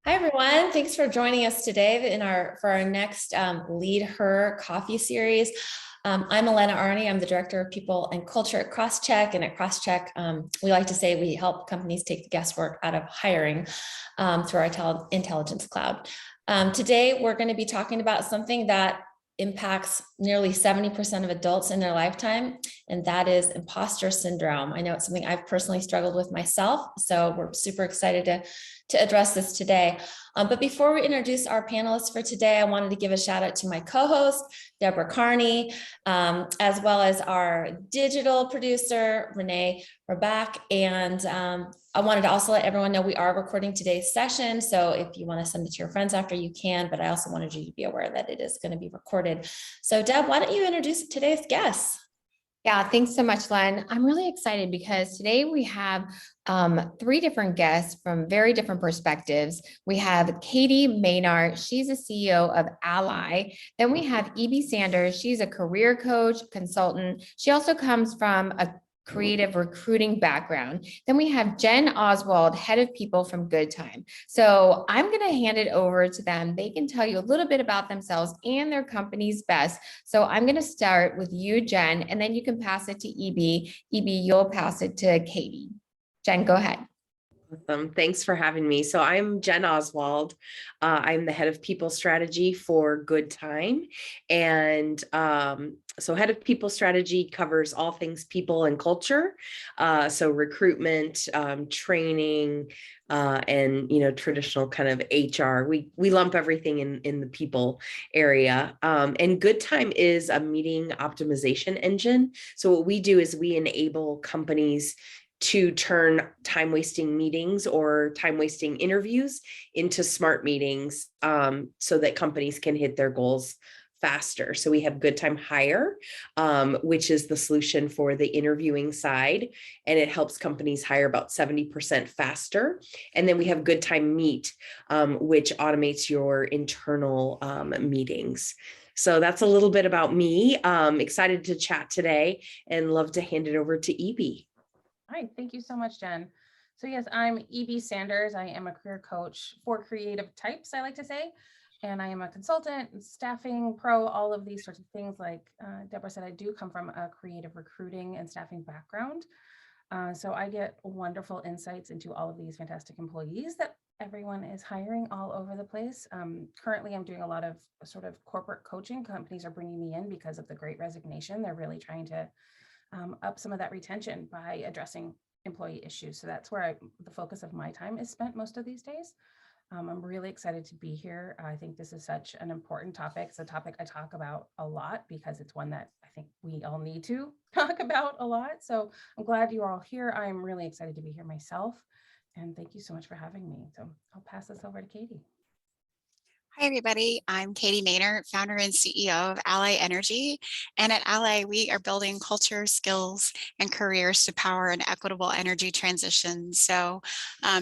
Hi, everyone. Thanks for joining us today for our next Lead Her coffee series. I'm Elena Arney. I'm the Director of People and Culture at Crosschq. And at Crosschq, we like to say we help companies take the guesswork out of hiring through our intelligence cloud. Today, we're going to be talking about something that impacts nearly 70% of adults in their lifetime, and that is imposter syndrome. I know it's something I've personally struggled with myself, so we're super excited to address this today. But before we introduce our panelists for today, I wanted to give a shout out to my co-host, Deborah Carney, as well as our digital producer, Renee Rabak. And I wanted to also let everyone know we are recording today's session. So if you want to send it to your friends after, you can, but I also wanted you to be aware that it is going to be recorded. So Deb, why don't you introduce today's guests? Yeah, thanks so much, Len. I'm really excited because today we have three different guests from very different perspectives. We have Katie Mehnert. She's a CEO of Ally. Then we have E.B. Sanders. She's a career coach, consultant. She also comes from a creative recruiting background. Then we have Jenn Oswald, head of people from Good Time. So I'm going to hand it over to them. They can tell you a little bit about themselves and their company's best. So I'm going to start with you, Jenn, and then you can pass it to EB. EB, you'll pass it to Katie. Jenn, go ahead. Awesome. Thanks for having me. So I'm Jenn Oswald. I'm the head of people strategy for Good Time. And so head of people strategy covers all things people and culture. So recruitment, training, and, traditional kind of HR. We lump everything in the people area. And Good Time is a meeting optimization engine. So what we do is we enable companies to turn time-wasting meetings or time-wasting interviews into smart meetings so that companies can hit their goals faster. So we have Good Time Hire, which is the solution for the interviewing side, and it helps companies hire about 70% faster. And then we have Good Time Meet, which automates your internal meetings. So that's a little bit about me. Excited to chat today and love to hand it over to EB. All right, thank you so much, Jenn. So yes, I'm E.B. Sanders. I am a career coach for creative types, I like to say, and I am a consultant, staffing pro, all of these sorts of things. Like Deborah said, I do come from a creative recruiting and staffing background. So I get wonderful insights into all of these fantastic employees that everyone is hiring all over the place. Currently, I'm doing a lot of sort of corporate coaching. Companies are bringing me in because of the Great Resignation. They're really trying to up some of that retention by addressing employee issues. So that's where the focus of my time is spent most of these days. I'm really excited to be here. I think this is such an important topic. It's a topic I talk about a lot because it's one that I think we all need to talk about a lot. So I'm glad you're all here. I'm really excited to be here myself. And thank you so much for having me. So I'll pass this over to Katie. Hi, everybody. I'm Katie Mehnert, founder and CEO of Ally Energy. And at Ally, we are building culture, skills, and careers to power an equitable energy transition. So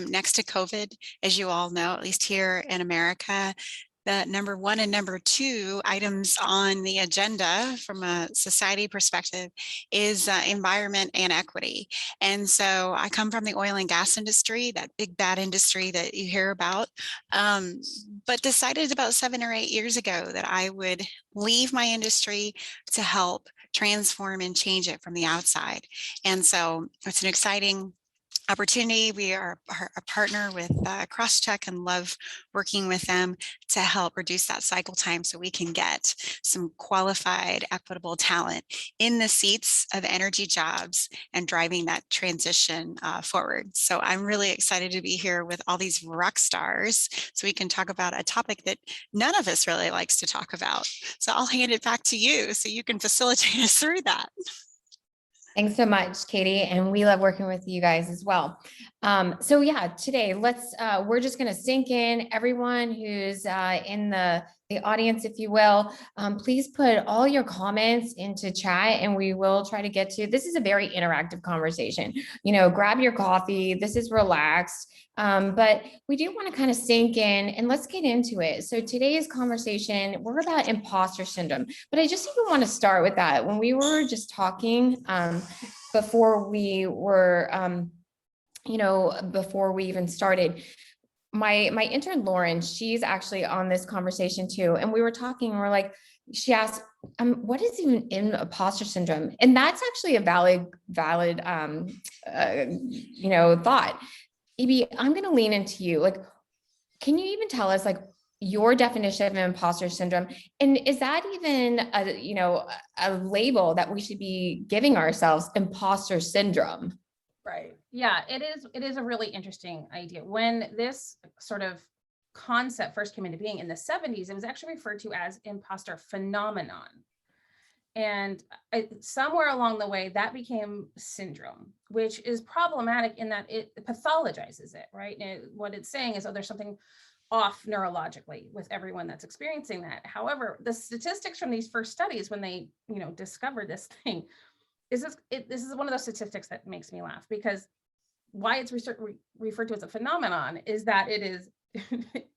next to COVID, as you all know, at least here in America, the number one and number two items on the agenda from a society perspective is environment and equity. And so I come from the oil and gas industry, that big bad industry that you hear about, but decided about 7 or 8 years ago that I would leave my industry to help transform and change it from the outside. And so it's an exciting opportunity. We are a partner with Crosschq and love working with them to help reduce that cycle time so we can get some qualified, equitable talent in the seats of energy jobs and driving that transition forward. So I'm really excited to be here with all these rock stars so we can talk about a topic that none of us really likes to talk about. So I'll hand it back to you so you can facilitate us through that. Thanks so much, Katie. And we love working with you guys as well. So yeah, today we're just going to sink in. Everyone who's in the audience, if you will, please put all your comments into chat and we will try to get to, this is a very interactive conversation. Grab your coffee. This is relaxed. But we do want to kind of sink in and let's get into it. So today's conversation, we're about imposter syndrome, but I just even want to start with that. When we were just talking before we were, before we even started, my intern Lauren, she's actually on this conversation too. And we were talking, and we're like, she asked, what is even imposter syndrome? And that's actually a valid thought. EB, I'm going to lean into you. Like, can you even tell us like your definition of imposter syndrome? And is that even a label that we should be giving ourselves, imposter syndrome? Right. Yeah, it is a really interesting idea. When this sort of concept first came into being in the 70s, it was actually referred to as imposter phenomenon. And somewhere along the way, that became syndrome, which is problematic in that it pathologizes it, right? And what it's saying is, oh, there's something off neurologically with everyone that's experiencing that. However, the statistics from these first studies, when they, discovered this thing, this is one of those statistics that makes me laugh, because why it's referred to as a phenomenon is that it is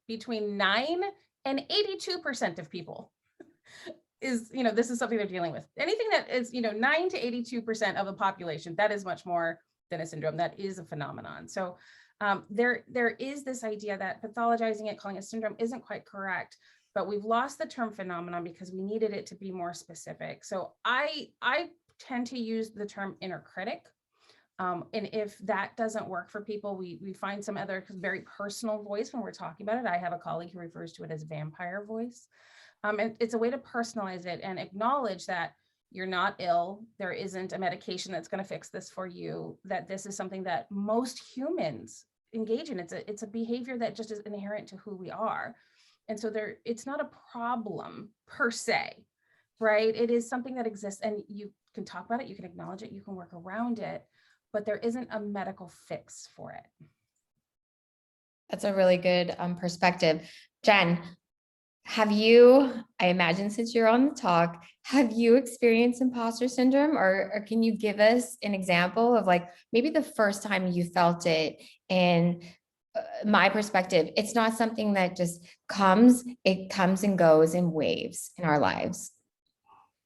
between 9 and 82% of people is, this is something they're dealing with. Anything that is, 9 to 82% of the population, that is much more than a syndrome. That is a phenomenon. So there is this idea that pathologizing it, calling it syndrome, isn't quite correct, but we've lost the term phenomenon because we needed it to be more specific. So I tend to use the term inner critic. And if that doesn't work for people, we find some other very personal voice when we're talking about it. I have a colleague who refers to it as vampire voice. And it's a way to personalize it and acknowledge that you're not ill. There isn't a medication that's going to fix this for you, that this is something that most humans engage in. It's a behavior that just is inherent to who we are. And so it's not a problem per se, right? It is something that exists, and you can talk about it, you can acknowledge it, you can work around it, but there isn't a medical fix for it. That's a really good perspective. Jenn, have you, I imagine since you're on the talk, have you experienced imposter syndrome, or can you give us an example of like maybe the first time you felt it? And my perspective, it's not something that just it comes and goes in waves in our lives.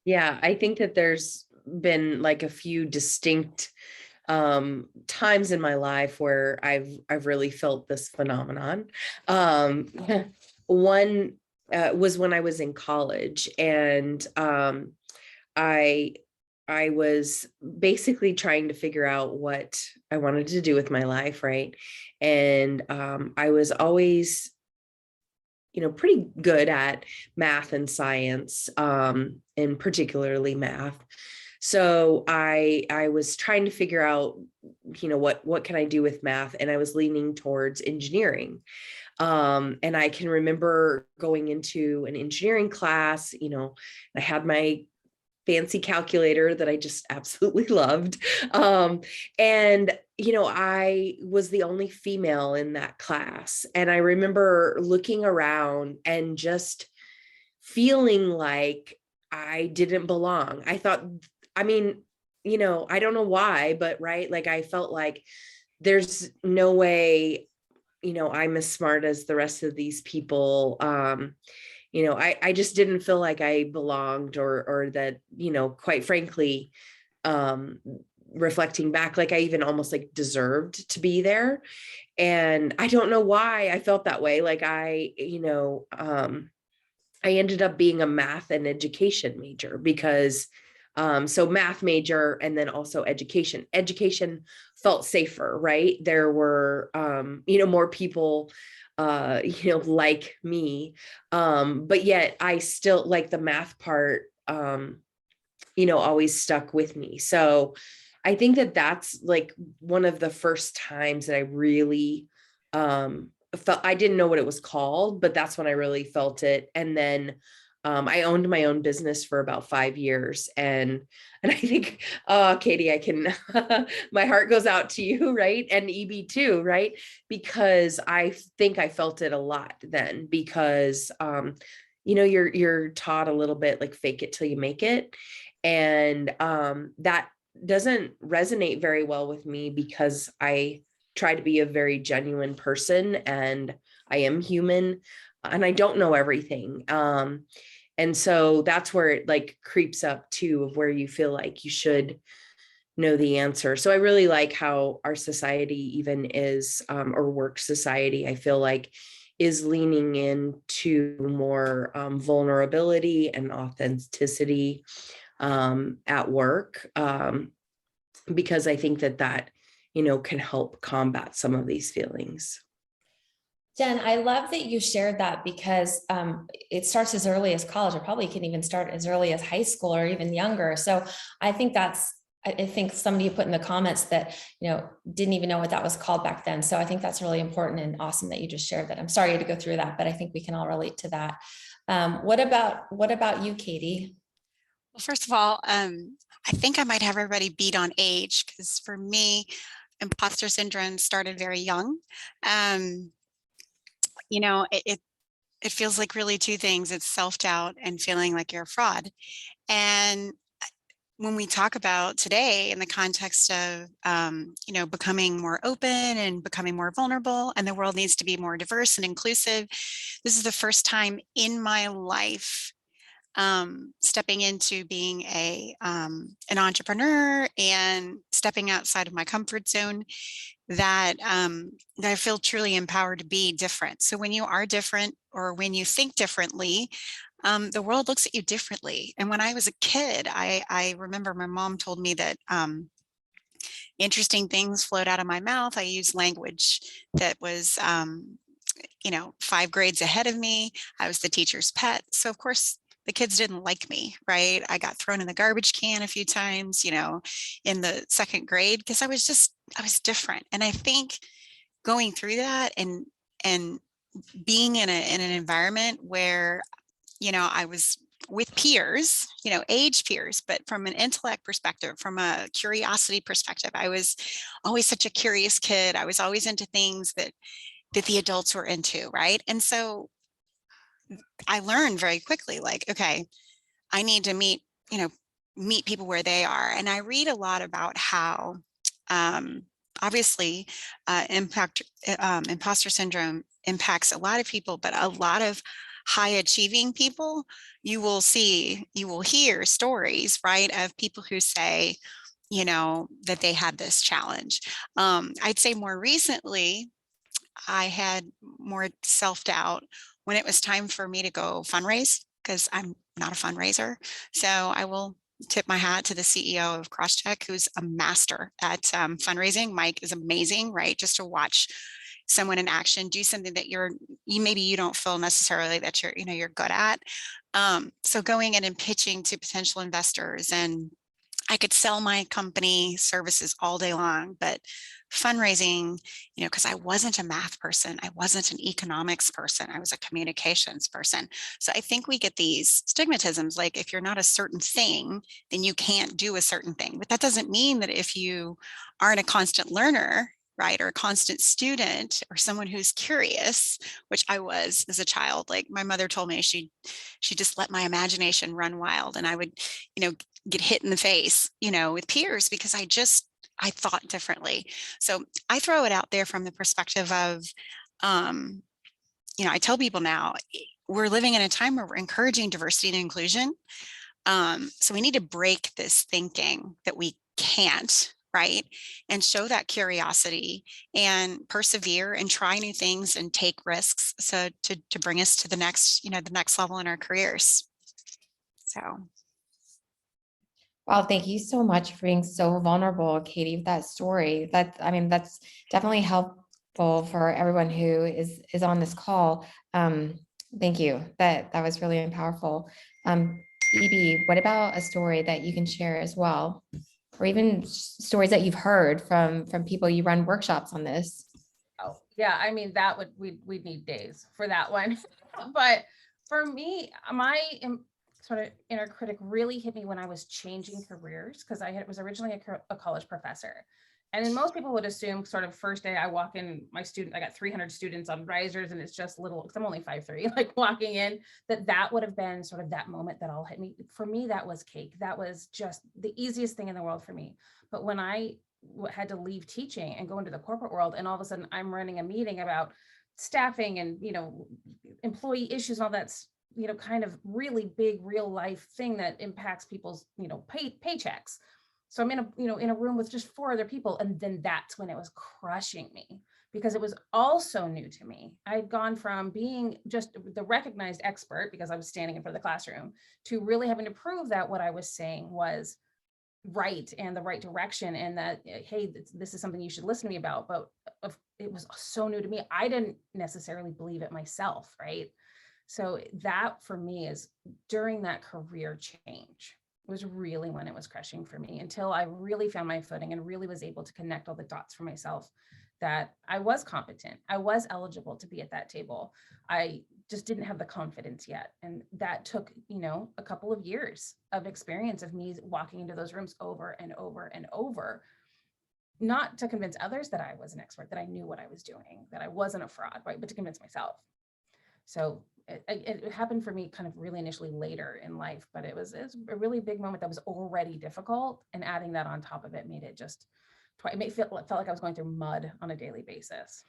Yeah, I think that there's been like a few distinct times in my life where I've really felt this phenomenon. One was when I was in college, and I was basically trying to figure out what I wanted to do with my life, right? And I was always, pretty good at math and science, and particularly math. So I was trying to figure out, what can I do with math? And I was leaning towards engineering. And I can remember going into an engineering class, I had my fancy calculator that I just absolutely loved. And, I was the only female in that class. And I remember looking around and just feeling like I didn't belong. I thought, I don't know why, but right. Like I felt like there's no way, I'm as smart as the rest of these people. I just didn't feel like I belonged, or that, quite frankly, reflecting back, like I even almost like deserved to be there. And I don't know why I felt that way. Like I ended up being a math and education major because so math major and then also education felt safer, right? There were, more people, like me. But yet I still like the math part, always stuck with me. So I think that that's like one of the first times that I really, felt, I didn't know what it was called, but that's when I really felt it. And then I owned my own business for about 5 years. And I think, Katie, I can, my heart goes out to you, right? And EB too, right? Because I think I felt it a lot then, because, you're taught a little bit like fake it till you make it. And that doesn't resonate very well with me, because I try to be a very genuine person, and I am human, and I don't know everything. And so that's where it like creeps up too, of where you feel like you should know the answer. So I really like how our society even is, or work society, I feel like is leaning into more vulnerability and authenticity at work, because I think that can help combat some of these feelings. Jenn, I love that you shared that, because it starts as early as college, or probably can even start as early as high school or even younger. So I think I think somebody put in the comments that, didn't even know what that was called back then. So I think that's really important and awesome that you just shared that. I'm sorry to go through that, but I think we can all relate to that. What about you, Katie? Well, first of all, I think I might have everybody beat on age, because for me, imposter syndrome started very young. It feels like really two things. It's self-doubt and feeling like you're a fraud. And when we talk about today in the context of, becoming more open and becoming more vulnerable, and the world needs to be more diverse and inclusive, this is the first time in my life stepping into being an entrepreneur and stepping outside of my comfort zone, that I feel truly empowered to be different. So when you are different, or when you think differently, the world looks at you differently. And when I was a kid, I remember my mom told me that interesting things flowed out of my mouth. I used language that was 5 grades ahead of me. I was the teacher's pet. So of course, the kids didn't like me, right? I got thrown in the garbage can a few times, in the 2nd grade, because I was different. And I think going through that and being in an environment where, I was with peers, age peers, but from an intellect perspective, from a curiosity perspective, I was always such a curious kid. I was always into things that the adults were into, right? And so I learned very quickly, like, okay, I need to meet people where they are. And I read a lot about how, obviously, imposter syndrome impacts a lot of people, but a lot of high achieving people, you will hear stories, right, of people who say, that they had this challenge. I'd say more recently, I had more self-doubt when it was time for me to go fundraise, because I'm not a fundraiser. So I will tip my hat to the CEO of Crosschq, who's a master at fundraising. Mike is amazing, right? Just to watch someone in action do something that maybe you don't feel necessarily that you're good at. So going in and pitching to potential investors, and I could sell my company services all day long, but fundraising, because I wasn't a math person, I wasn't an economics person, I was a communications person. So I think we get these stigmatisms, like if you're not a certain thing, then you can't do a certain thing. But that doesn't mean that if you aren't a constant learner, right, or a constant student, or someone who's curious, which I was as a child. Like my mother told me she just let my imagination run wild, and I would, get hit in the face, with peers, because I thought differently. So I throw it out there from the perspective of, I tell people now, we're living in a time where we're encouraging diversity and inclusion. So we need to break this thinking that we can't, right? And show that curiosity and persevere and try new things and take risks. So to bring us to the next level in our careers. So. Wow, thank you so much for being so vulnerable, Katie, with that story. That's definitely helpful for everyone who is on this call. Thank you. That was really powerful. EB, what about a story that you can share as well? Or even stories that you've heard from people. You run workshops on this. Oh, yeah. We'd need days for that one. But for me, my sort of inner critic really hit me when I was changing careers, because I was originally a college professor. And then most people would assume sort of first day I walk in, I got 300 students on risers, and it's just little, because I'm only 5'3", like walking in, that would have been sort of that moment that all hit me. For me, that was cake. That was just the easiest thing in the world for me. But when I had to leave teaching and go into the corporate world, and all of a sudden I'm running a meeting about staffing and, employee issues and all that's, kind of really big real life thing that impacts people's, paychecks. So I'm in a room with just 4 other people. And then that's when it was crushing me, because it was also new to me. I'd gone from being just the recognized expert because I was standing in front of the classroom to really having to prove that what I was saying was right and the right direction, and that, hey, this is something you should listen to me about. But it was so new to me. I didn't necessarily believe it myself, right? So that for me is during that career change was really when it was crushing for me, until I really found my footing and really was able to connect all the dots for myself, that I was competent. I was eligible to be at that table. I just didn't have the confidence yet. And that took, a couple of years of experience of me walking into those rooms over and over and over, not to convince others that I was an expert, that I knew what I was doing, that I wasn't a fraud, right? But to convince myself. So it happened for me kind of really initially later in life, but it was a really big moment that was already difficult. And adding that on top of it made it just, it felt like I was going through mud on a daily basis.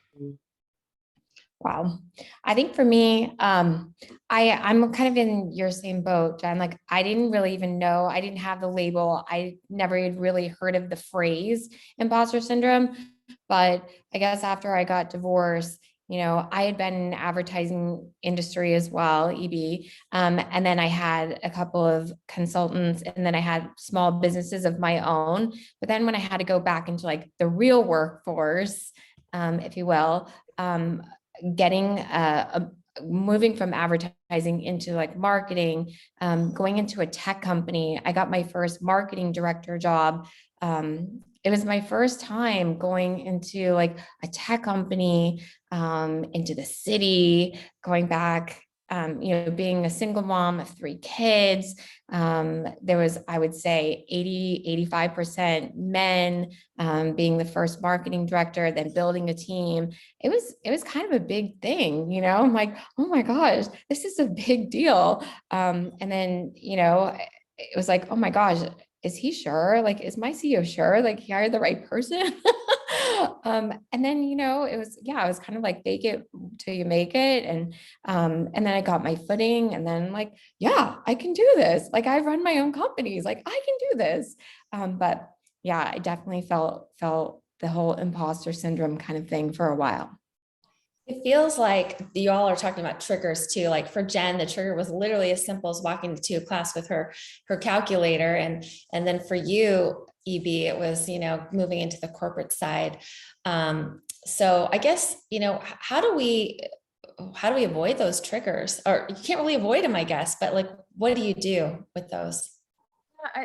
Wow. I think for me, I'm kind of in your same boat, Jen. Like, I didn't really even know, I didn't have the label. I never had really heard of the phrase imposter syndrome. But I guess after I got divorced, I had been in advertising industry as well, EB. And then I had a couple of consultants, and then I had small businesses of my own. But then when I had to go back into like the real workforce, if you will, getting moving from advertising into like marketing, going into a tech company. I got my first marketing director job. It was my first time going into like a tech company, into the city, going back, being a single mom of 3 kids. There was, I would say 85% men, being the first marketing director, then building a team. It was kind of a big thing, I'm like, oh my gosh, this is a big deal. And then, it was like, oh my gosh, is he sure? Like, is my CEO sure? Like, he hired the right person? And then, it was kind of like fake it till you make it. And then I got my footing, and then like, yeah, I can do this. Like, I run my own companies. Like, I can do this. But yeah, I definitely felt the whole imposter syndrome kind of thing for a while. It feels like you all are talking about triggers too. Like for Jen, the trigger was literally as simple as walking to a class with her calculator. And then for you, EB, it was, moving into the corporate side. So I guess, how do we avoid those triggers? Or you can't really avoid them, I guess, but like, what do you do with those?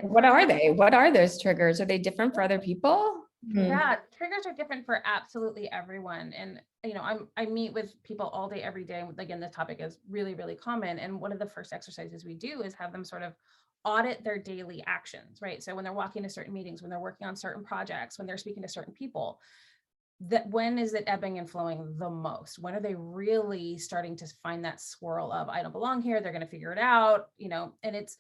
What are they? What are those triggers? Are they different for other people? Yeah, triggers are different for absolutely everyone. And, I meet with people all day, every day. Again, this topic is really, really common. And one of the first exercises we do is have them sort of audit their daily actions, right? So when they're walking to certain meetings, when they're working on certain projects, when they're speaking to certain people, that when is it ebbing and flowing the most? When are they really starting to find that swirl of, I don't belong here, they're going to figure it out, and it's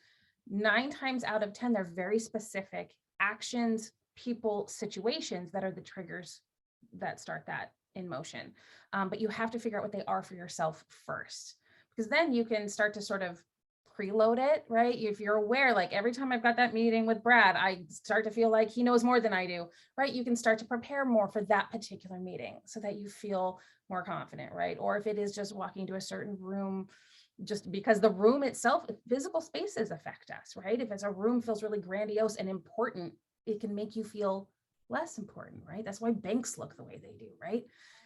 9 times out of 10, they're very specific actions, people, situations that are the triggers that start that in motion. But you have to figure out what they are for yourself first, because then you can start to sort of preload it, right? If you're aware, like every time I've got that meeting with Brad, I start to feel like he knows more than I do, right? You can start to prepare more for that particular meeting so that you feel more confident, right? Or if it is just walking to a certain room, just because the room itself, physical spaces affect us, right? If it's a room feels really grandiose and important, it can make you feel less important, right? That's why banks look the way they do, right?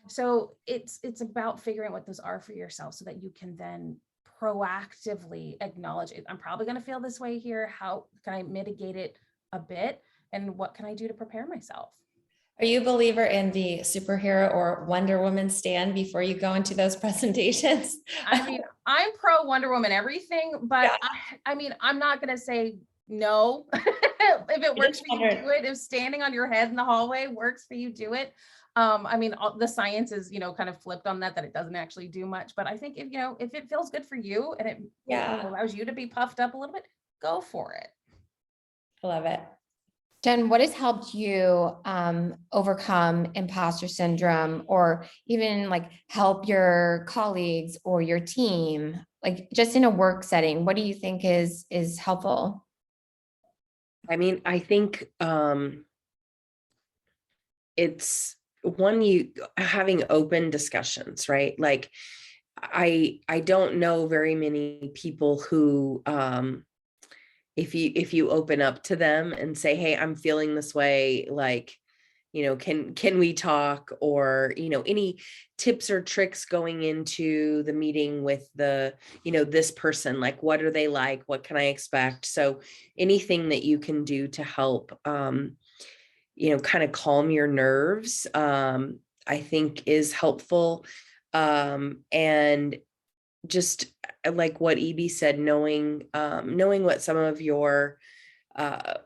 So it's about figuring out what those are for yourself so that you can then proactively acknowledge it. I'm probably going to feel this way here. How can I mitigate it a bit? And what can I do to prepare myself? Are you a believer in the superhero or Wonder Woman stand before you go into those presentations? I mean, I'm pro Wonder Woman everything, but yeah. I mean, I'm not going to say no. If it works for you, do it. If standing on your head in the hallway works for you, do it. I mean, the science is, kind of flipped on that it doesn't actually do much, but I think if it feels good for you and it allows you to be puffed up a little bit, go for it. I love it. Jenn, what has helped you overcome imposter syndrome, or even like help your colleagues or your team, like just in a work setting? What do you think is helpful? I mean, I think it's one, you having open discussions, right? Like I don't know very many people who if you open up to them and say, hey, I'm feeling this way, like, can we talk, or, any tips or tricks going into the meeting with the, this person, like, what are they like? What can I expect? So anything that you can do to help, kind of calm your nerves, I think is helpful. And just like what EB said, knowing what some of your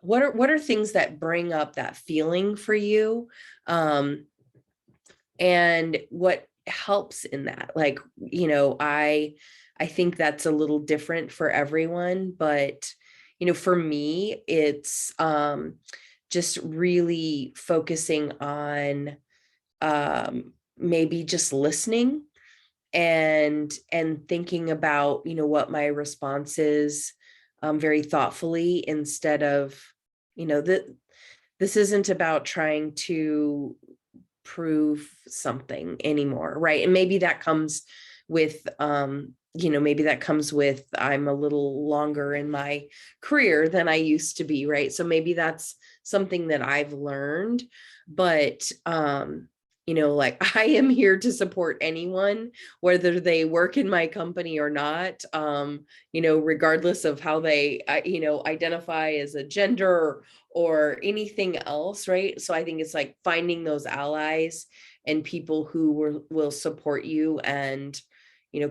what are things that bring up that feeling for you, and what helps in that. Like, I think that's a little different for everyone, but for me, it's just really focusing on maybe just listening and thinking about what my response is, very thoughtfully, instead of that this isn't about trying to prove something anymore, right? And maybe that comes with I'm a little longer in my career than I used to be, right? So maybe that's something that I've learned, but like, I am here to support anyone, whether they work in my company or not, regardless of how they, identify as a gender or anything else, right? So I think it's like finding those allies and people who will support you and,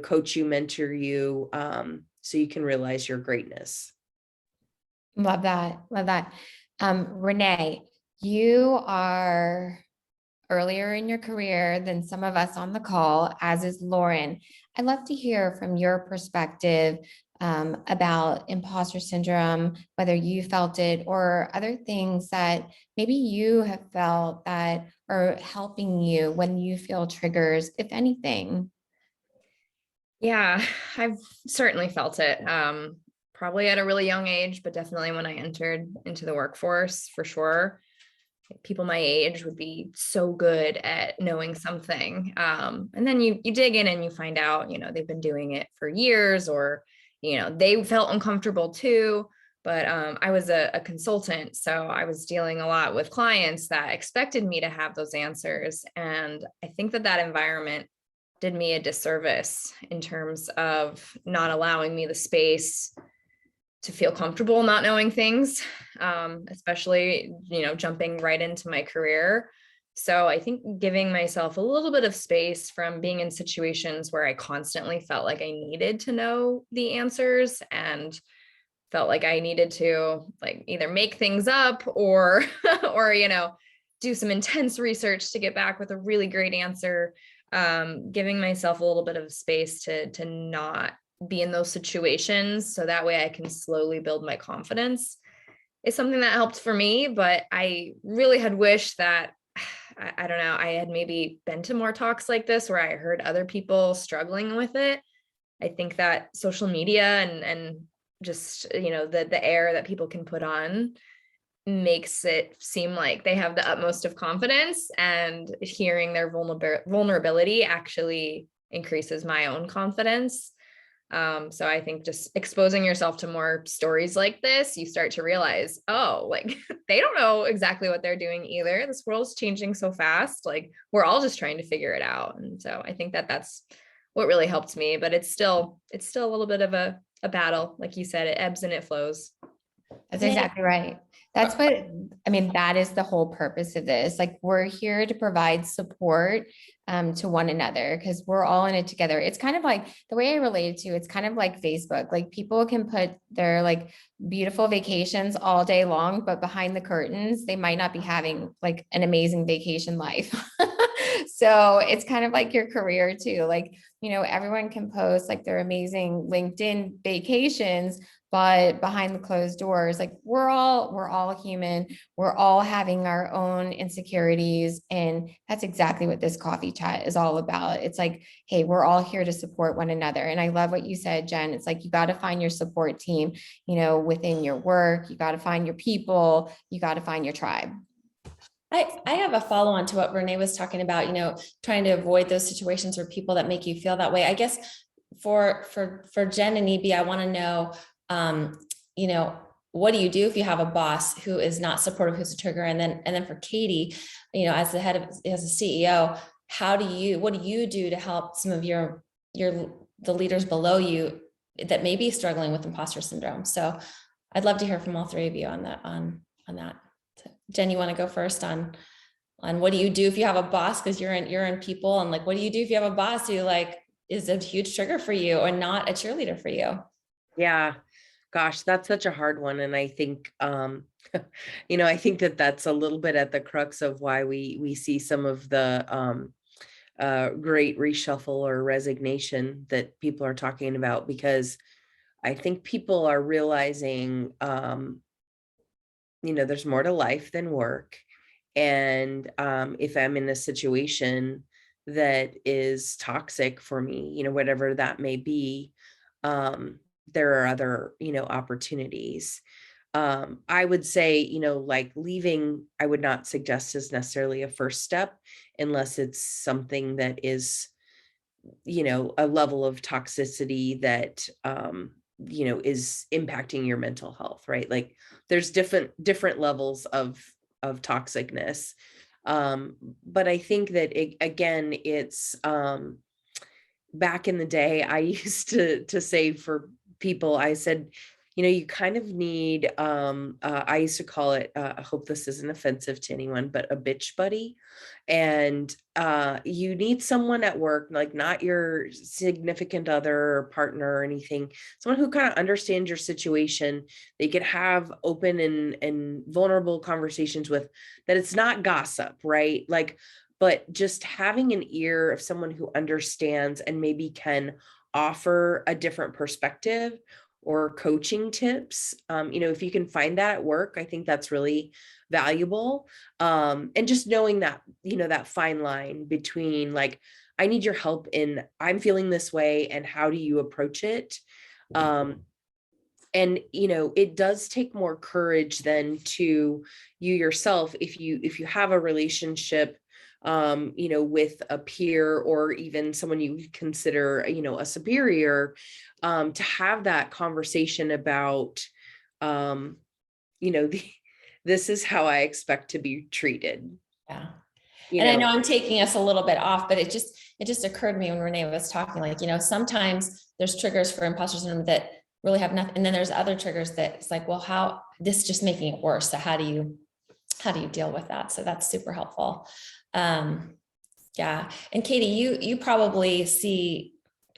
coach you, mentor you, so you can realize your greatness. Love that. Love that. Renee, you are earlier in your career than some of us on the call, as is Lauren. I'd love to hear from your perspective about imposter syndrome, whether you felt it or other things that maybe you have felt that are helping you when you feel triggers, if anything. Yeah, I've certainly felt it. Probably at a really young age, but definitely when I entered into the workforce, for sure. People my age would be so good at knowing something. And then you dig in and you find out, they've been doing it for years, or, they felt uncomfortable too. But I was a consultant, so I was dealing a lot with clients that expected me to have those answers. And I think that environment did me a disservice in terms of not allowing me the space to feel comfortable not knowing things, especially, jumping right into my career. So I think giving myself a little bit of space from being in situations where I constantly felt like I needed to know the answers and felt like I needed to, like, either make things up or, or, do some intense research to get back with a really great answer. Giving myself a little bit of space to not be in those situations, so that way I can slowly build my confidence, is something that helped for me. But I really had wished that, I don't know, I had maybe been to more talks like this where I heard other people struggling with it. I think that social media and just, the air that people can put on makes it seem like they have the utmost of confidence, and hearing their vulnerability actually increases my own confidence. So I think just exposing yourself to more stories like this, you start to realize, oh, like, they don't know exactly what they're doing either. This world's changing so fast. Like, we're all just trying to figure it out. And so I think that's what really helped me, but it's still a little bit of a battle. Like you said, it ebbs and it flows. That's exactly right. That's what, I mean, that is the whole purpose of this. Like, we're here to provide support to one another, because we're all in it together. It's kind of like, the way I relate it to, it's kind of like Facebook. Like, people can put their like beautiful vacations all day long, but behind the curtains, they might not be having like an amazing vacation life. So it's kind of like your career too. Like, everyone can post like their amazing LinkedIn vacations, but behind the closed doors, like we're all human. We're all having our own insecurities. And that's exactly what this coffee chat is all about. It's like, hey, we're all here to support one another. And I love what you said, Jen. It's like, you got to find your support team, within your work. You got to find your people. You got to find your tribe. I have a follow on to what Renee was talking about, trying to avoid those situations or people that make you feel that way. I guess for Jen and EB, I want to know, what do you do if you have a boss who is not supportive, who's a trigger? And then for Katie, as as a CEO, what do you do to help some of the leaders below you that may be struggling with imposter syndrome? So I'd love to hear from all three of you on that. Jen, you want to go first on what do you do if you have a boss, because you're in people, and like, what do you do if you have a boss who like is a huge trigger for you or not a cheerleader for you? Yeah, gosh, that's such a hard one. And I think, I think that's a little bit at the crux of why we see some of the great reshuffle or resignation that people are talking about, because I think people are realizing, there's more to life than work. And if I'm in a situation that is toxic for me, whatever that may be, there are other, opportunities. I would say, like leaving, I would not suggest is necessarily a first step unless it's something that is, a level of toxicity that, is impacting your mental health, right? Like there's different levels of toxicness. But I think that it's back in the day, I used to say for people, I said, you kind of need, I used to call it, I hope this isn't offensive to anyone, but a bitch buddy. And you need someone at work, like not your significant other or partner or anything, someone who kind of understands your situation. They could have open and vulnerable conversations with, that it's not gossip, right? Like, but just having an ear of someone who understands and maybe can offer a different perspective or coaching tips. If you can find that at work, I think that's really valuable. And just knowing that, that fine line between like, I need your help in, I'm feeling this way, and how do you approach it? And, it does take more courage than to you yourself. If you have a relationship, with a peer or even someone you consider, a superior, to have that conversation about, this is how I expect to be treated. Yeah. And I know I'm taking us a little bit off, but it just occurred to me when Renee was talking, like, sometimes there's triggers for imposter syndrome that really have nothing. And then there's other triggers that it's like, well, how this is just making it worse. So how do you deal with that? So that's super helpful. Yeah. And Katie, you probably see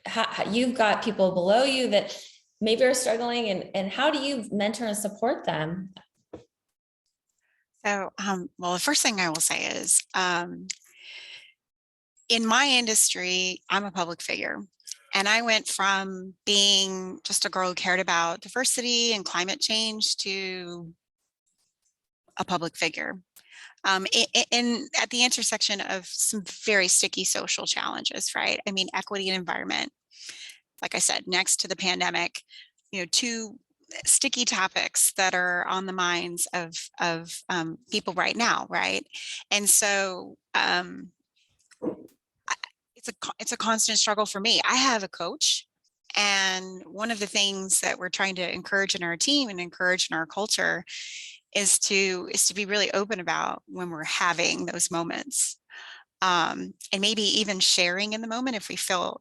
how you've got people below you that maybe are struggling, and how do you mentor and support them? So, well, the first thing I will say is, in my industry, I'm a public figure, and I went from being just a girl who cared about diversity and climate change to a public figure. In at the intersection of some very sticky social challenges, right? I mean, equity and environment, like I said, next to the pandemic, two sticky topics that are on the minds of people right now, right? And so it's a constant struggle for me. I have a coach, and one of the things that we're trying to encourage in our team and encourage in our culture is to be really open about when we're having those moments, and maybe even sharing in the moment if we feel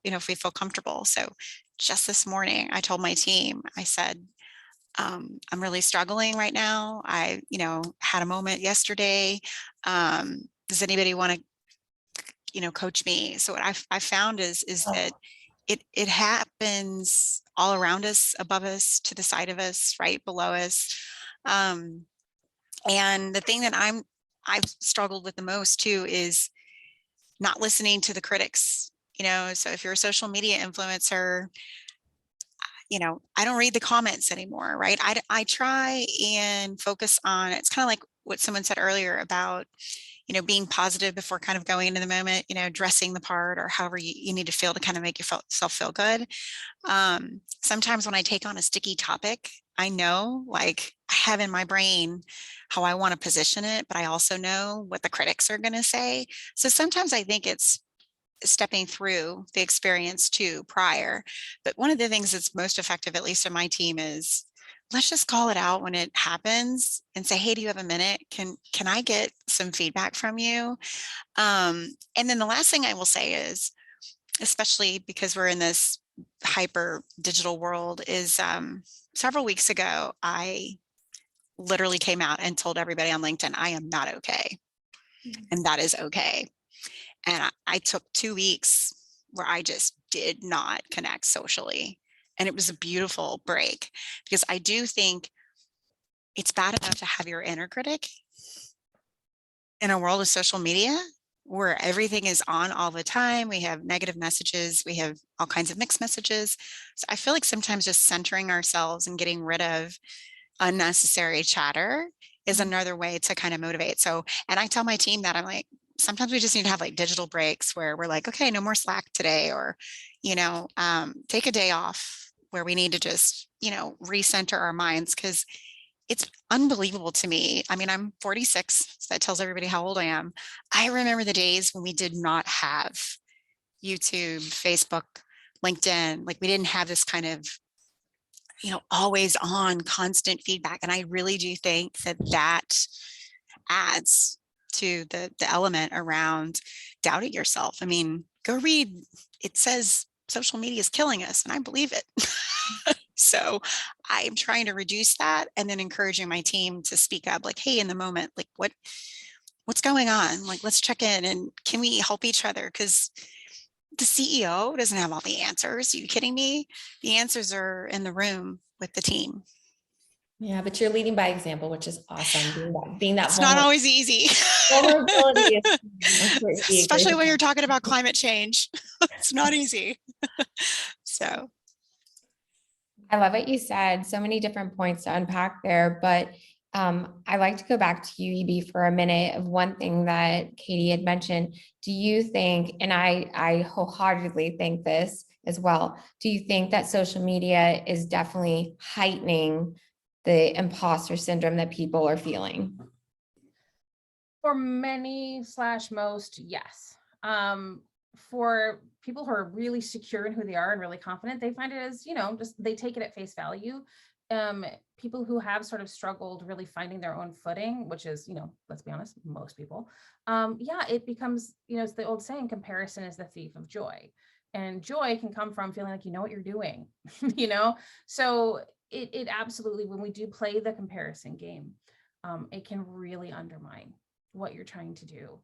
comfortable. So just this morning, I told my team, I said, I'm really struggling right now. I had a moment yesterday. Does anybody want to coach me? So what I found is that it happens all around us, above us, to the side of us, right below us. And the thing that I've struggled with the most too is not listening to the critics. So if you're a social media influencer, I don't read the comments anymore, right? I try and focus on, it's kind of like what someone said earlier about, being positive before kind of going into the moment, dressing the part or however you need to feel to kind of make yourself feel good. Sometimes when I take on a sticky topic, I know, like, I have in my brain how I want to position it, but I also know what the critics are going to say. So sometimes I think it's stepping through the experience too prior. But one of the things that's most effective, at least in my team, is let's just call it out when it happens and say, hey, do you have a minute? Can I get some feedback from you? And then the last thing I will say is, especially because we're in this hyper digital world, is several weeks ago, I literally came out and told everybody on LinkedIn, I am not okay. And that is okay. And I took 2 weeks where I just did not connect socially. And it was a beautiful break, because I do think it's bad enough to have your inner critic in a world of social media where everything is on all the time. We have negative messages, we have all kinds of mixed messages. So I feel like sometimes just centering ourselves and getting rid of unnecessary chatter is another way to kind of motivate. So, and I tell my team that, I'm like, sometimes we just need to have like digital breaks where we're like, okay, no more Slack today, or, take a day off where we need to just, recenter our minds, because it's unbelievable to me. I mean, I'm 46, so that tells everybody how old I am. I remember the days when we did not have YouTube, Facebook, LinkedIn, like we didn't have this kind of, always on constant feedback. And I really do think that adds to the element around doubting yourself. I mean, go read, it says social media is killing us, and I believe it. So I'm trying to reduce that, and then encouraging my team to speak up, like, hey, in the moment, like what's going on? Like, let's check in, and can we help each other? Because the CEO doesn't have all the answers. Are you kidding me? The answers are in the room with the team. Yeah, but you're leading by example, which is awesome. Being that it's not always easy. Vulnerability is especially when you're talking about climate change. It's not easy. So I love what you said. So many different points to unpack there, but I'd like to go back to you, EB, for a minute of one thing that Katie had mentioned. Do you think, and I wholeheartedly think this as well, do you think that social media is definitely heightening the imposter syndrome that people are feeling? For many / most, yes. For people who are really secure in who they are and really confident, they find it as, just they take it at face value. People who have sort of struggled really finding their own footing, which is, let's be honest, most people, it becomes, it's the old saying, comparison is the thief of joy. And joy can come from feeling like you know what you're doing, So it absolutely, when we do play the comparison game, it can really undermine what you're trying to do.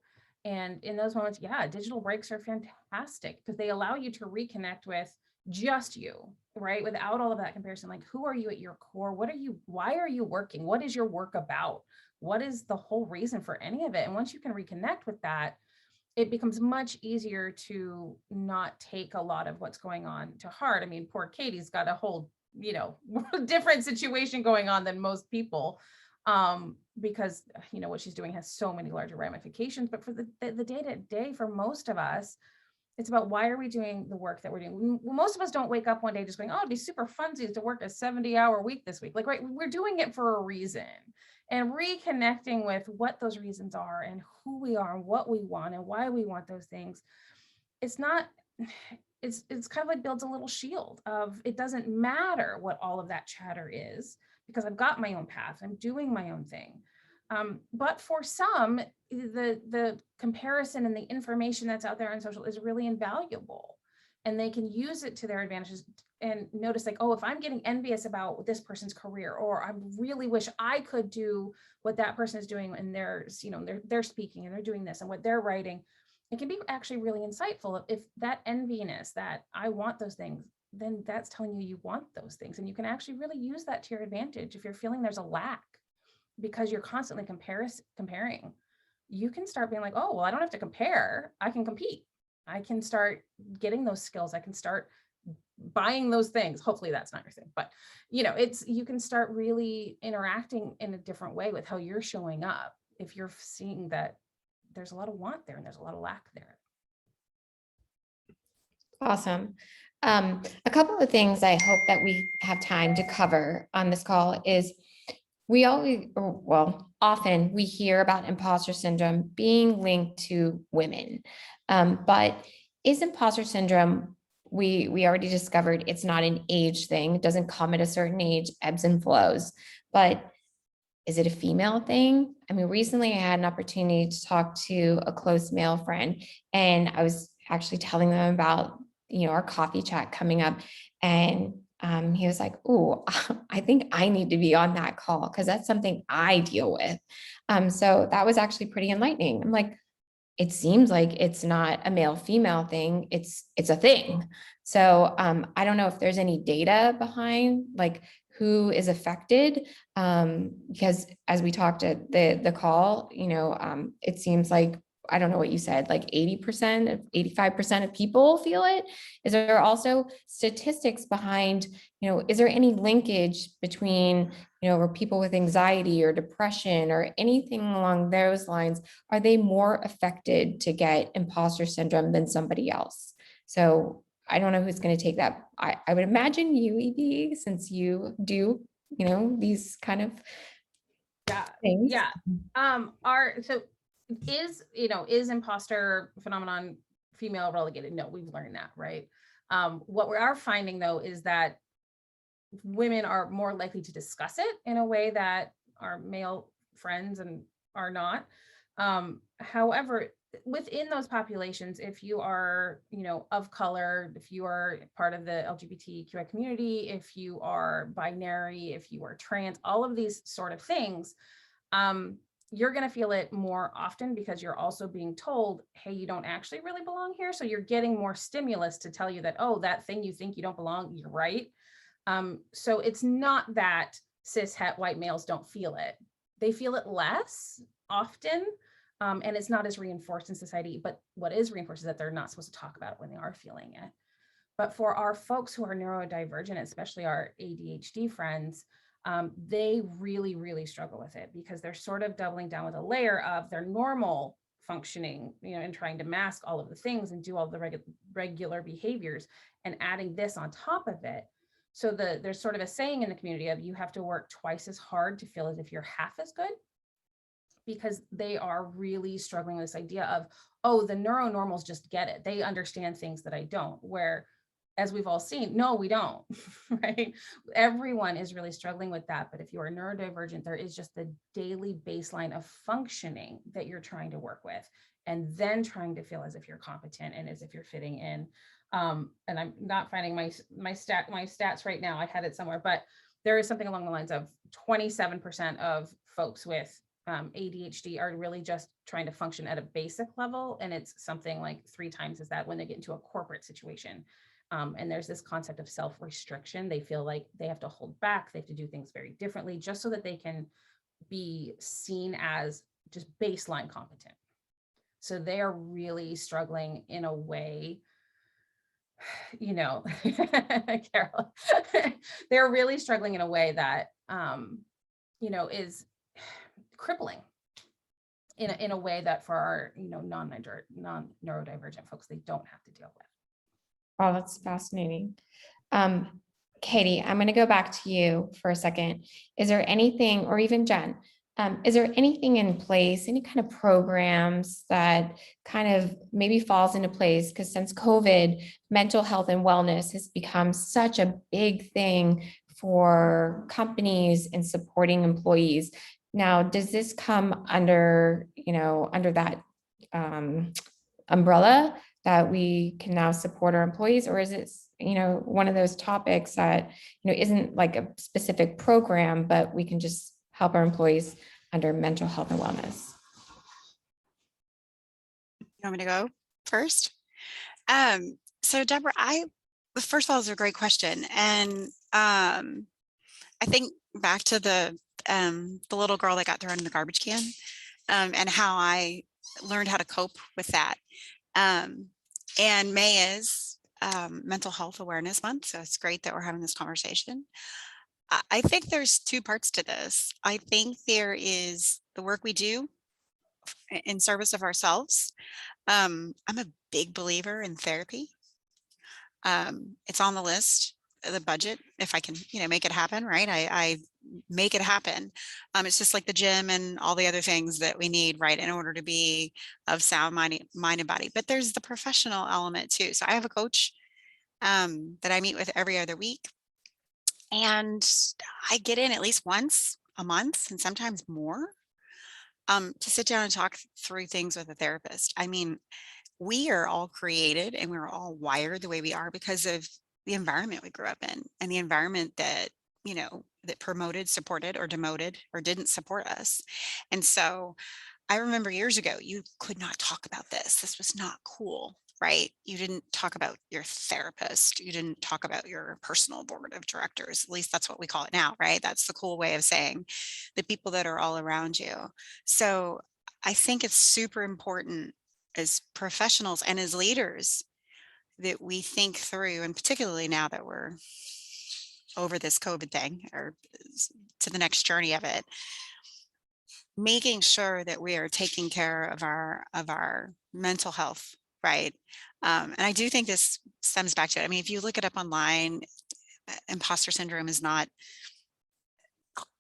And in those moments, digital breaks are fantastic because they allow you to reconnect with just you, right? Without all of that comparison. Like, who are you at your core? Why are you working? What is your work about? What is the whole reason for any of it? And once you can reconnect with that, it becomes much easier to not take a lot of what's going on to heart. I mean, poor Katie's got a whole, different situation going on than most people. Because what she's doing has so many larger ramifications. But for the day-to-day, for most of us, it's about, why are we doing the work that we're doing? Well, most of us don't wake up one day just going, oh, it'd be super funsies to work a 70-hour week this week. Like, right, we're doing it for a reason. And reconnecting with what those reasons are and who we are and what we want and why we want those things. It's kind of like builds a little shield of, it doesn't matter what all of that chatter is, because I've got my own path, I'm doing my own thing. But for some, the comparison and the information that's out there on social is really invaluable, and they can use it to their advantages and notice, like, oh, if I'm getting envious about this person's career, or I really wish I could do what that person is doing, and they're speaking and they're doing this and what they're writing, it can be actually really insightful. If that enviness, that I want those things, then that's telling you want those things. And you can actually really use that to your advantage. If you're feeling there's a lack because you're constantly comparing, you can start being like, oh, well, I don't have to compare. I can compete. I can start getting those skills. I can start buying those things. Hopefully that's not your thing, but you know, you can start really interacting in a different way with how you're showing up. If you're seeing that there's a lot of want there and there's a lot of lack there. Awesome. A couple of things I hope that we have time to cover on this call is we always, or, well, often we hear about imposter syndrome being linked to women. But is imposter syndrome, we already discovered it's not an age thing. It doesn't come at a certain age, ebbs and flows. But is it a female thing? I mean, recently I had an opportunity to talk to a close male friend, and I was actually telling them about, you know, our coffee chat coming up, and he was like, "Oh, I think I need to be on that call because that's something I deal with." So that was actually pretty enlightening. I'm like, it seems like it's not a male female thing. It's a thing. So I don't know if there's any data behind like who is affected, because as we talked at the call, you know, it seems like, I don't know what you said, like 80%, 85% of people feel it. Is there also statistics behind, you know, is there any linkage between, you know, or people with anxiety or depression or anything along those lines? Are they more affected to get imposter syndrome than somebody else? So I don't know who's going to take that. I would imagine you, EB, since you do, you know, these kind of things. Yeah. So is imposter phenomenon female relegated? No, we've learned that, right? What we are finding though is that women are more likely to discuss it in a way that our male friends and are not. However, within those populations, if you are, you know, of color, if you are part of the LGBTQI community, if you are binary, if you are trans, all of these sort of things, you're going to feel it more often because you're also being told, hey, you don't actually really belong here. So you're getting more stimulus to tell you that, oh, that thing you think you don't belong, you're right. So it's not that cis het white males don't feel it. They feel it less often. And it's not as reinforced in society, but what is reinforced is that they're not supposed to talk about it when they are feeling it. But for our folks who are neurodivergent, especially our ADHD friends, they really, really struggle with it because they're sort of doubling down with a layer of their normal functioning, you know, and trying to mask all of the things and do all the regular behaviors and adding this on top of it. So there's sort of a saying in the community of you have to work twice as hard to feel as if you're half as good, because they are really struggling with this idea of, oh, the neuronormals just get it. They understand things that I don't, where, as we've all seen, no, we don't, right? Everyone is really struggling with that. But if you are neurodivergent, there is just the daily baseline of functioning that you're trying to work with, and then trying to feel as if you're competent and as if you're fitting in. And I'm not finding my stats right now. I had it somewhere, but there is something along the lines of 27% of folks with ADHD are really just trying to function at a basic level. And it's something like 3 times as that when they get into a corporate situation. And there's this concept of self-restriction. They feel like they have to hold back. They have to do things very differently just so that they can be seen as just baseline competent. So they are really struggling in a way, you know, Carol, they're really struggling in a way that, you know, is crippling in a way that for our, you know, non-neurodivergent folks, they don't have to deal with. Oh, that's fascinating. Katie, I'm going to go back to you for a second. Is there anything, or even Jen, is there anything in place, any kind of programs that kind of maybe falls into place? Because since COVID, mental health and wellness has become such a big thing for companies in supporting employees. Now, does this come under, you know, under that umbrella that we can now support our employees, or is it, you know, one of those topics that, you know, isn't like a specific program, but we can just help our employees under mental health and wellness? You want me to go first? So Deborah, first of all, it's a great question. And I think back to the little girl that got thrown in the garbage can, and how I learned how to cope with that. And May is Mental Health Awareness Month, so it's great that we're having this conversation. I think there's two parts to this. I think there is the work we do in service of ourselves. I'm a big believer in therapy. It's on the list, the budget, if I can, make it happen, right? I make it happen. It's just like the gym and all the other things that we need, right, in order to be of sound mind and body. But there's the professional element too. So I have a coach that I meet with every other week, and I get in at least once a month and sometimes more to sit down and talk through things with a therapist. I mean, we are all created and we're all wired the way we are because of the environment we grew up in and the environment that, that promoted, supported, or demoted or didn't support us. And so I remember years ago, you could not talk about this. This was not cool, right? You didn't talk about your therapist. You didn't talk about your personal board of directors. At least that's what we call it now, right? That's the cool way of saying the people that are all around you. So I think it's super important as professionals and as leaders that we think through, and particularly now that we're over this COVID thing or to the next journey of it, making sure that we are taking care of our mental health, right? And I do think this stems back to it. I mean, if you look it up online, imposter syndrome is not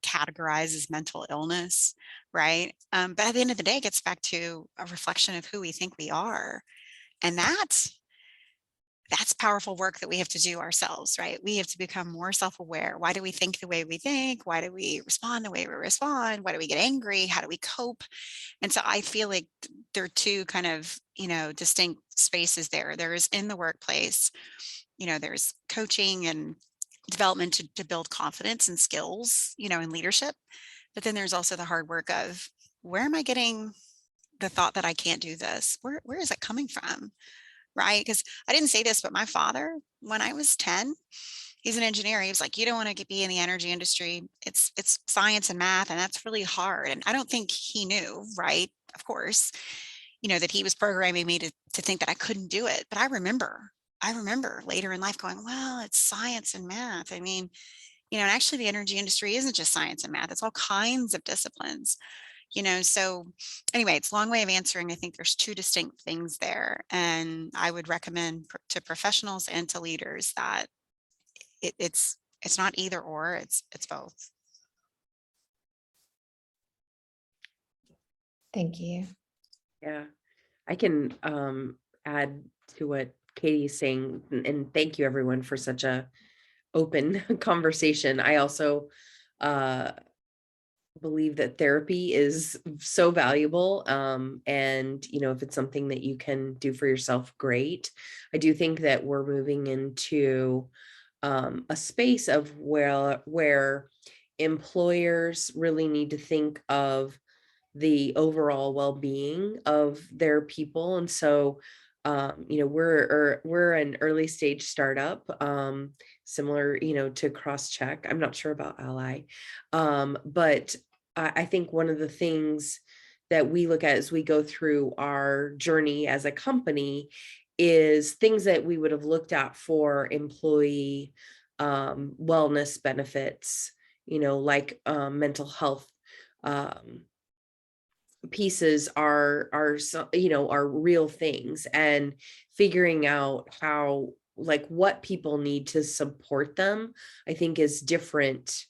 categorized as mental illness, right? But at the end of the day, it gets back to a reflection of who we think we are. And that's powerful work that we have to do ourselves, right? We have to become more self-aware. Why do we think the way we think? Why do we respond the way we respond? Why do we get angry? How do we cope? And so I feel like there are two kind of, distinct spaces there. There is in the workplace, there's coaching and development to build confidence and skills, in leadership. But then there's also the hard work of where am I getting the thought that I can't do this? Where is it coming from? Right? Because I didn't say this, but my father, when I was 10, he's an engineer. He was like, you don't want to be in the energy industry. It's science and math, and that's really hard. And I don't think he knew, right? Of course, that he was programming me to think that I couldn't do it. But I remember later in life going, well, it's science and math. I mean, and actually the energy industry isn't just science and math. It's all kinds of disciplines. So anyway, it's a long way of answering. I think there's two distinct things there. And I would recommend to professionals and to leaders that it's not either or, it's both. Thank you. Yeah, I can add to what Katie's saying, and thank you everyone for such a open conversation. I also believe that therapy is so valuable. And, if it's something that you can do for yourself, great. I do think that we're moving into a space of where employers really need to think of the overall well-being of their people. And so, we're an early stage startup, similar, to Crosschq. I'm not sure about Ally, but I think one of the things that we look at as we go through our journey as a company is things that we would have looked at for employee wellness benefits, like mental health pieces are real things, and figuring out how, like, what people need to support them, I think is different.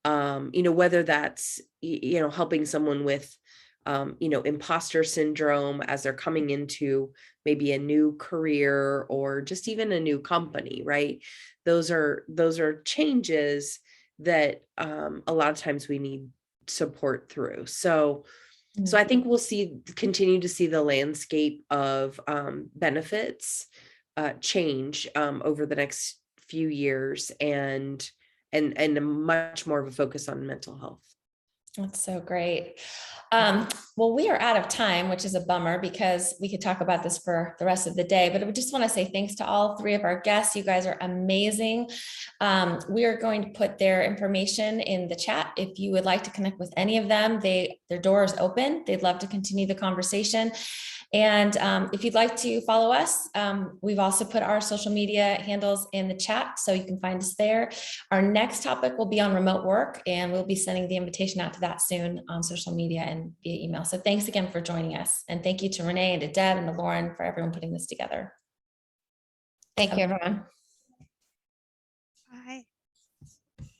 Whether that's, helping someone with, imposter syndrome as they're coming into maybe a new career or just even a new company, right? Those are changes that a lot of times we need support through. So I think we'll continue to see the landscape of benefits change over the next few years, and much more of a focus on mental health. That's so great. Well, we are out of time, which is a bummer because we could talk about this for the rest of the day, but I would just want to say thanks to all three of our guests. You guys are amazing. We are going to put their information in the chat. If you would like to connect with any of them, their door is open. They'd love to continue the conversation. And if you'd like to follow us, we've also put our social media handles in the chat, so you can find us there. Our next topic will be on remote work, and we'll be sending the invitation out to that soon on social media and via email. So thanks again for joining us. And thank you to Renee and to Deb and to Lauren for everyone putting this together. Thank you, everyone. Bye.